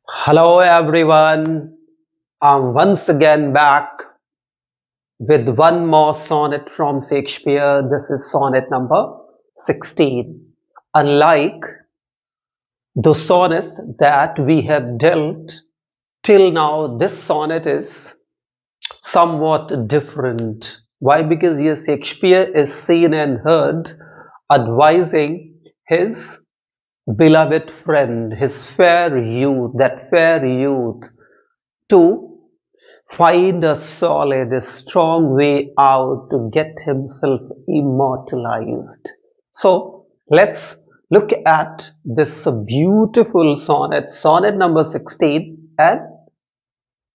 Hello everyone, I'm once again back with one more sonnet from Shakespeare. This is sonnet number 16. Unlike the sonnets that we have dealt till now, this sonnet is somewhat different. Why? Because here Shakespeare is seen and heard advising his beloved friend, his fair youth, that fair youth, to find a solid, a strong way out to get himself immortalized. So let's look at this beautiful sonnet, sonnet number 16, and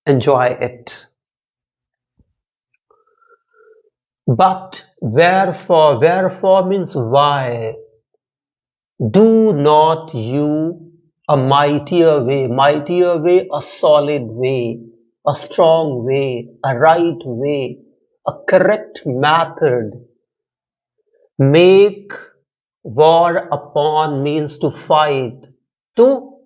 enjoy it. But wherefore means why? Do not you a mightier way, a solid way, a strong way, a right way, a correct method. Make war upon means to fight, to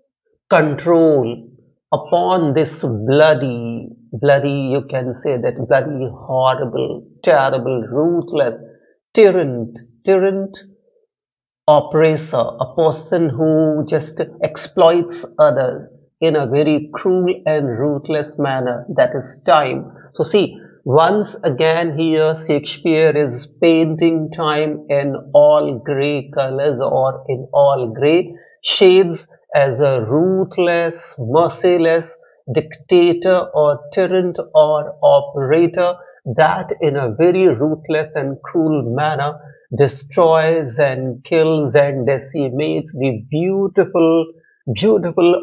control upon this bloody, you can say that bloody, horrible, terrible, ruthless, tyrant oppressor, a person who just exploits others in a very cruel and ruthless manner. That is time. So see, once again here Shakespeare is painting time in all grey colors or in all grey shades as a ruthless, merciless dictator or tyrant or operator that in a very ruthless and cruel manner destroys and kills and decimates the beautiful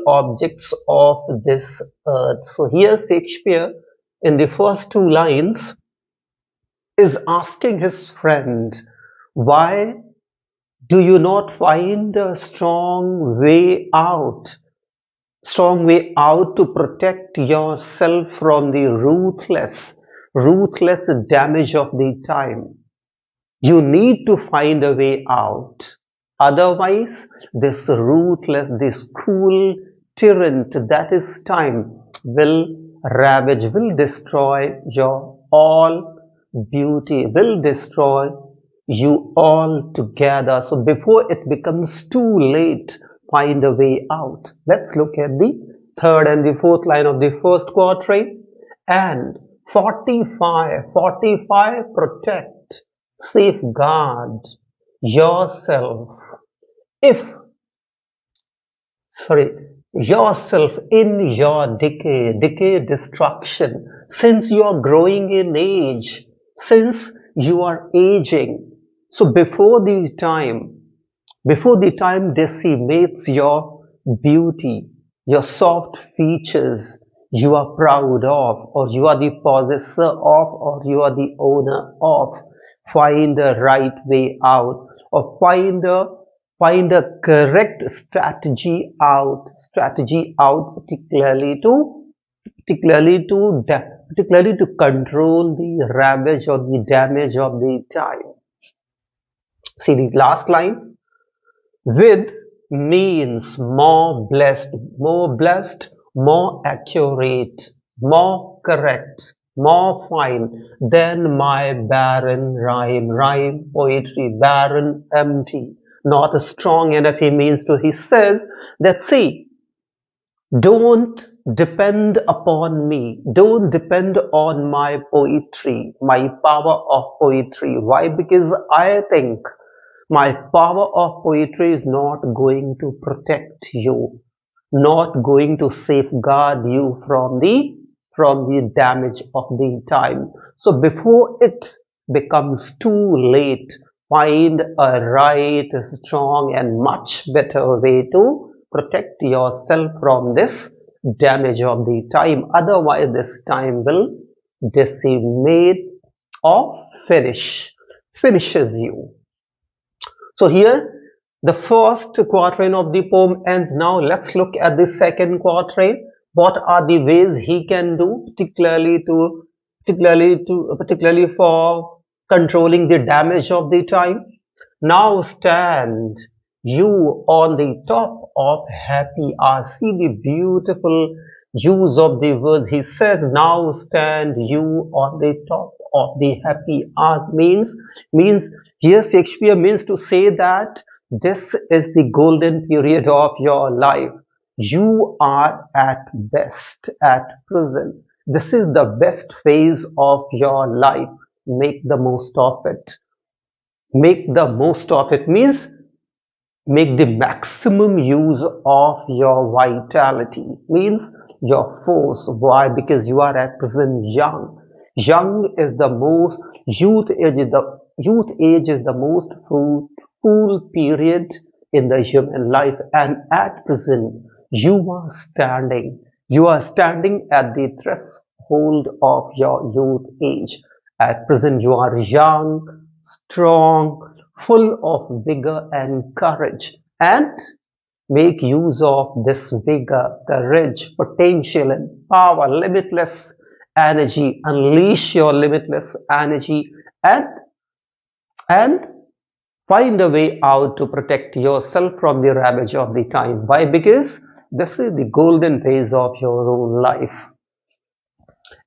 objects of this earth. So here Shakespeare in the first two lines is asking his friend, why do you not find a strong way out to protect yourself from the ruthless damage of the time? You need to find a way out. Otherwise, this ruthless, this cruel tyrant that is time will ravage, will destroy your all beauty, will destroy you all together. So before it becomes too late, find a way out. Let's look at the third and the fourth line of the first quatrain. And 45 protect, safeguard yourself if sorry yourself in your decay, destruction, since you are growing in age, since you are aging. So before the time decimates your beauty, your soft features you are proud of, or you are the possessor of, or you are the owner of. Find the right way out, or find a correct strategy out, particularly to control the ravage or the damage of the time. See the last line. With means more accurate, more correct, more fine than my barren rhyme, poetry, barren, empty, not strong enough. He says that, see, don't depend upon me, don't depend on my poetry, my power of poetry. Why? Because I think my power of poetry is not going to protect you, not going to safeguard you from the damage of the time. So before it becomes too late, find a right, strong, and much better way to protect yourself from this damage of the time. Otherwise, this time will decimate or finishes you. So here the first quatrain of the poem ends. Now let's look at the second quatrain. What are the ways he can do, particularly for controlling the damage of the time? Now stand you on the top of happy hours. See the beautiful use of the word. He says, now stand you on the top of the happy hours. Means here Shakespeare means to say that this is the golden period of your life. You are at best at present. This is the best phase of your life. Make the most of it. Make the most of it means make the maximum use of your vitality, means your force. Why? Because you are at present young. Young is the most youth age is the most fruitful period in the human life, and at present you are standing at the threshold of your youth age. At present you are young, strong, full of vigor and courage, and make use of this vigor, courage, potential and power, limitless energy. Unleash your limitless energy, and find a way out to protect yourself from the ravage of the time. Why? Because this is the golden phase of your own life.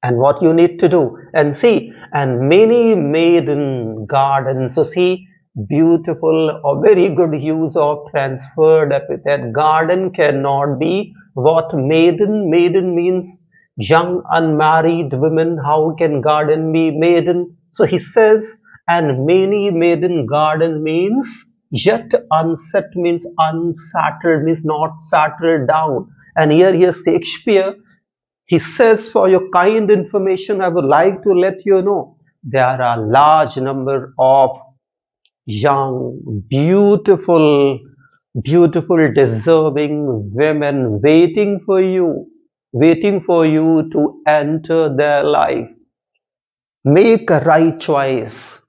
And what you need to do, and see, and many maiden gardens. So see, beautiful or very good use of transferred epithet. Garden cannot be what? Maiden means young unmarried women. How can garden be maiden? So he says, and many maiden garden means yet unset, means unsettled, means not settled down. And here Shakespeare, he says, for your kind information, I would like to let you know there are a large number of young, beautiful, deserving women waiting for you to enter their life. Make a right choice.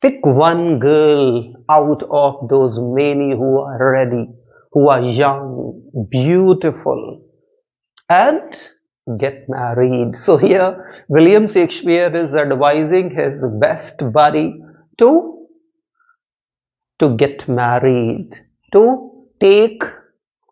Pick one girl out of those many who are ready, who are young, beautiful, and get married. So here William Shakespeare is advising his best buddy to get married, take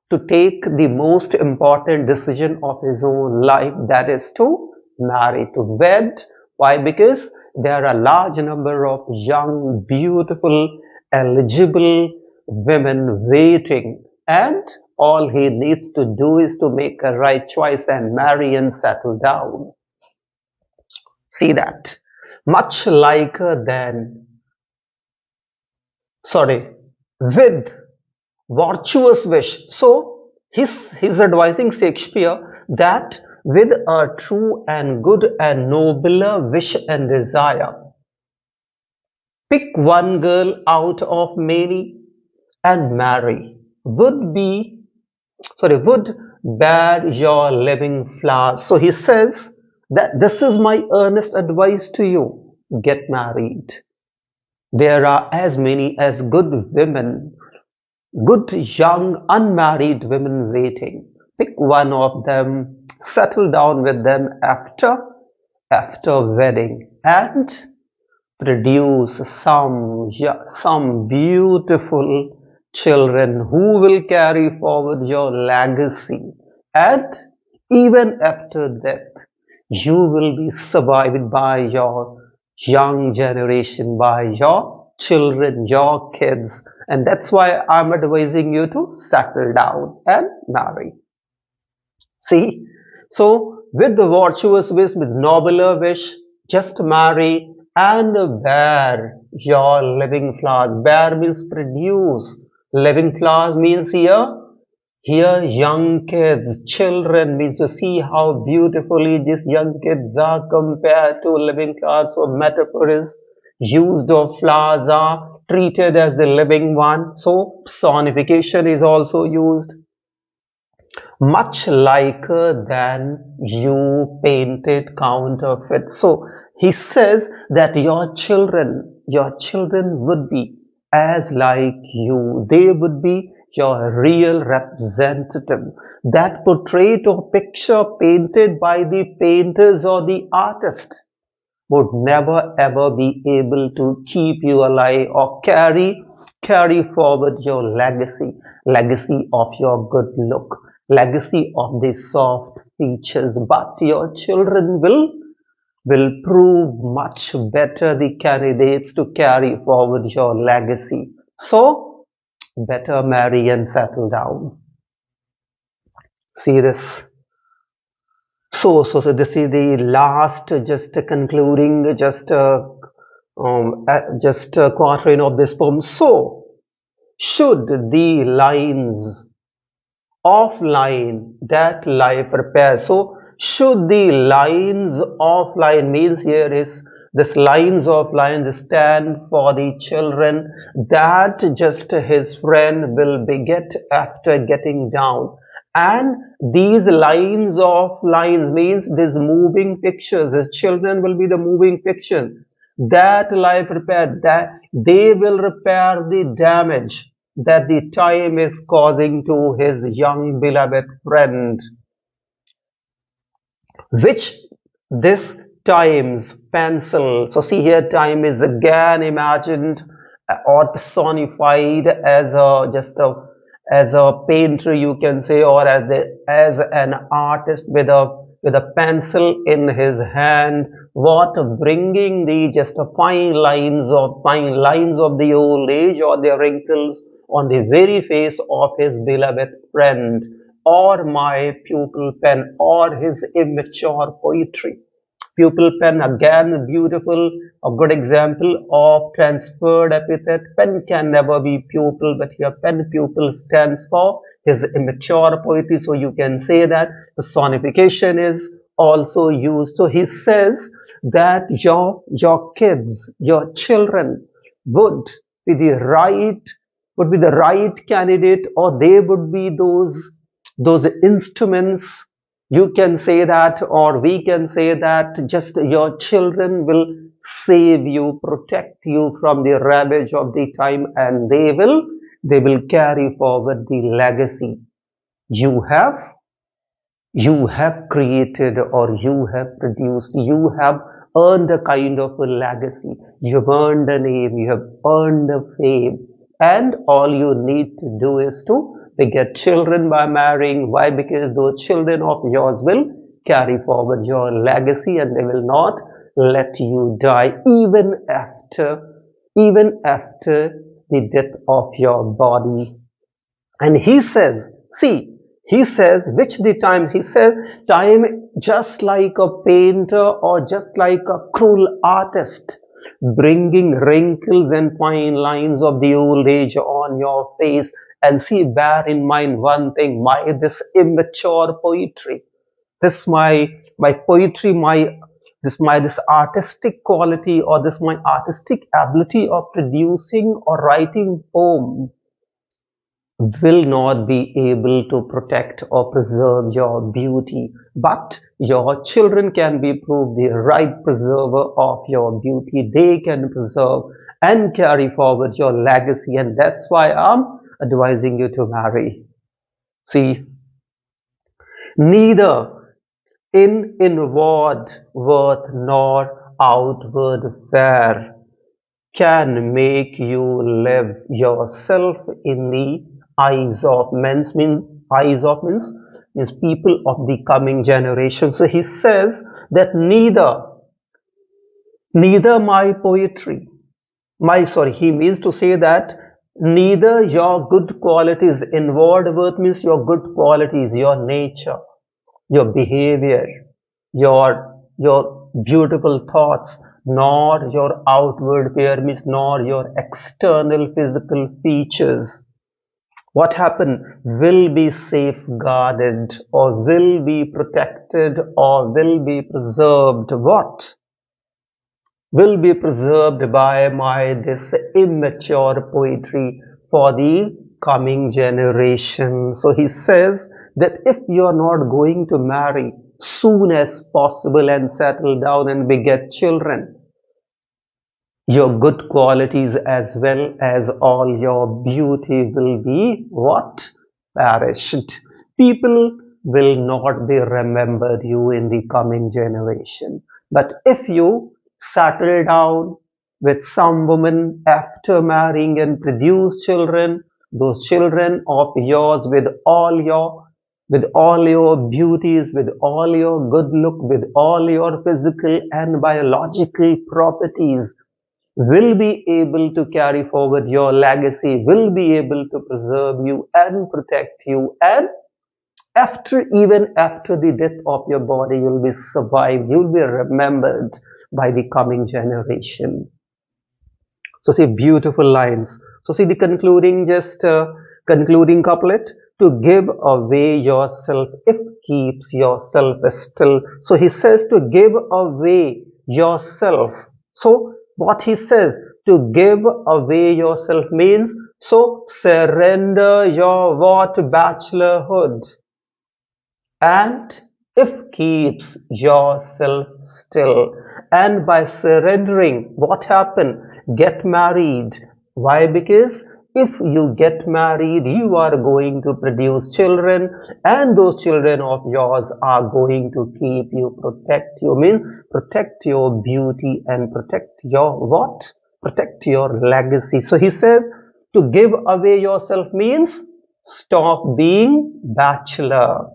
to take the most important decision of his own life, that is to marry, to wed. Why? Because there are a large number of young, beautiful, eligible women waiting, and all he needs to do is to make a right choice and marry and settle down. See that? Much like with virtuous wish. So he's advising Shakespeare that with a true and good and nobler wish and desire, pick one girl out of many and marry. Would bear your living flowers. So he says that this is my earnest advice to you. Get married. There are as many as good women, good young unmarried women waiting. Pick one of them, settle down with them after wedding, and produce some beautiful children who will carry forward your legacy. And even after death, you will be survived by your young generation, by your children, your kids. And that's why I'm advising you to settle down and marry. See, so with the virtuous wish, with nobler wish, just marry and bear your living flowers. Bear means produce. Living flowers means here young kids, children, means to see how beautifully these young kids are compared to living flowers. So metaphor is used of flowers are treated as the living one. So personification is also used. Much liker than you painted counterfeit. So he says that your children would be as like you. They would be your real representative. That portrait or picture painted by the painters or the artist would never ever be able to keep you alive or carry carry forward your legacy of your good look, legacy of the soft features, but your children will prove much better the candidates to carry forward your legacy. So, better marry and settle down. See this? So this is the last, just concluding, just a quatrain of this poem. So, should the lines offline that life prepares. So should the lines offline means here is this lines of lines stand for the children that just his friend will beget after getting down. And these lines of lines means these moving pictures. His children will be the moving pictures that life repair, that they will repair the damage that the time is causing to his young beloved friend, which this time's pencil. So see here, time is again imagined or personified as a as a painter, you can say, or as an artist with a pencil in his hand, what bringing the just a fine lines of the old age or the wrinkles on the very face of his beloved friend, or my pupil pen, or his immature poetry. Pupil pen, again beautiful, a good example of transferred epithet. Pen can never be pupil, but here pen pupil stands for his immature poetry. So you can say that personification is also used. So he says that your kids, your children be the right would be the right candidate, or they would be those instruments, you can say that, or we can say that just your children will save you, protect you from the ravage of the time, and they will carry forward the legacy you have you have created, or you have produced. You have earned a kind of a legacy. You have earned a name. You have earned a fame. And all you need to do is to beget children by marrying. Why? Because those children of yours will carry forward your legacy, and they will not let you die even after the death of your body. And he says, see, he says, which the time, he says, time just like a painter or just like a cruel artist, bringing wrinkles and fine lines of the old age on your face. And see, bear in mind one thing, this immature poetry, my poetry, this artistic quality, or this my artistic ability of producing or writing poem will not be able to protect or preserve your beauty, but your children can be proved the right preserver of your beauty. They can preserve and carry forward your legacy, and that's why I'm advising you to marry. See, neither in inward worth nor outward fair can make you live yourself in the eyes of men. Means people of the coming generation. So he says that neither my poetry, he means to say that neither your good qualities, inward worth means your good qualities, your nature, your behavior, your beautiful thoughts, nor your outward appearance, means nor your external physical features, what happened, will be safeguarded, or will be protected, or will be preserved. What will be preserved by my this immature poetry for the coming generation? So he says that if you are not going to marry soon as possible and settle down and beget children, your good qualities as well as all your beauty will be what? Perished. People will not be remembered you in the coming generation. But if you settle down, with some woman after marrying and produce children, those children of yours with all your beauties, with all your good look, with all your physical and biological properties, will be able to carry forward your legacy, will be able to preserve you and protect you, and even after the death of your body, you'll be survived, you'll be remembered by the coming generation. So see, beautiful lines. So see the concluding couplet: to give away yourself if keeps yourself still. So he says to give away yourself. So what he says, to give away yourself means, so surrender your what? Bachelorhood. And if keeps yourself still. And by surrendering, what happened? Get married. Why? Because if you get married, you are going to produce children, and those children of yours are going to keep you, protect you, mean protect your beauty and protect your what? Protect your legacy. So he says to give away yourself means stop being bachelor.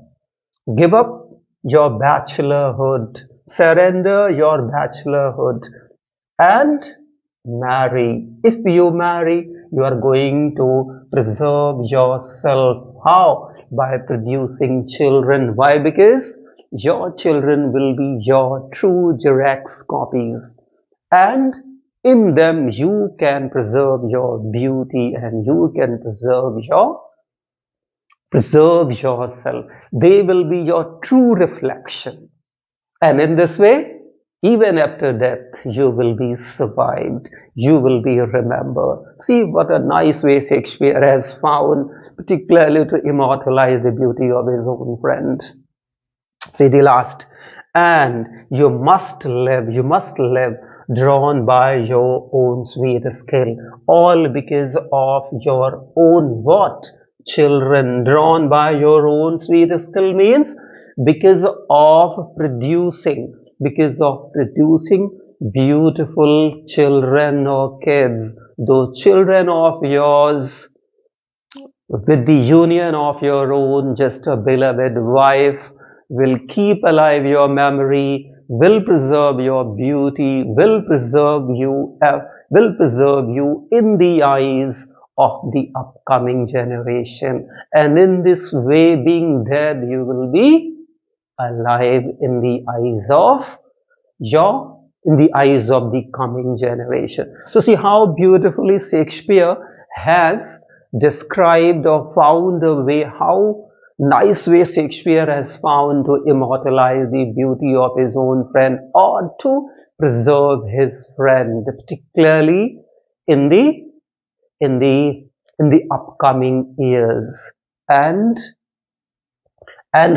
Give up your bachelorhood, surrender your bachelorhood, and marry. If you marry, you are going to preserve yourself. How? By producing children. Why? Because your children will be your true Xerox copies, and in them you can preserve your beauty and you can preserve yourself. They will be your true reflection. And in this way, even after death, you will be survived. You will be remembered. See what a nice way Shakespeare has found, particularly to immortalize the beauty of his own friends. See the last. And you must live, drawn by your own sweet skill, all because of your own what? Children. Drawn by your own sweet skill means because of producing beautiful children or kids. Those children of yours, with the union of your own just a beloved wife, will keep alive your memory, will preserve your beauty, will preserve you in the eyes of the upcoming generation. And in this way, being dead, you will be alive in the eyes of the coming generation. So see how beautifully Shakespeare has described or found a way, how nice way Shakespeare has found to immortalize the beauty of his own friend, or to preserve his friend, particularly in the in the in the upcoming years. And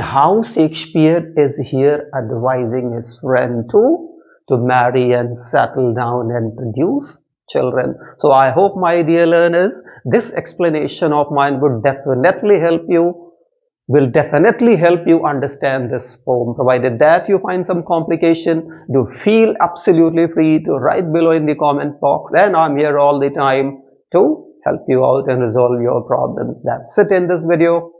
how Shakespeare is here advising his friend to marry and settle down and produce children. So I hope, my dear learners, this explanation of mine will definitely help you understand this poem. Provided that you find some complication, do feel absolutely free to write below in the comment box, and I'm here all the time to help you out and resolve your problems. That's it in this video.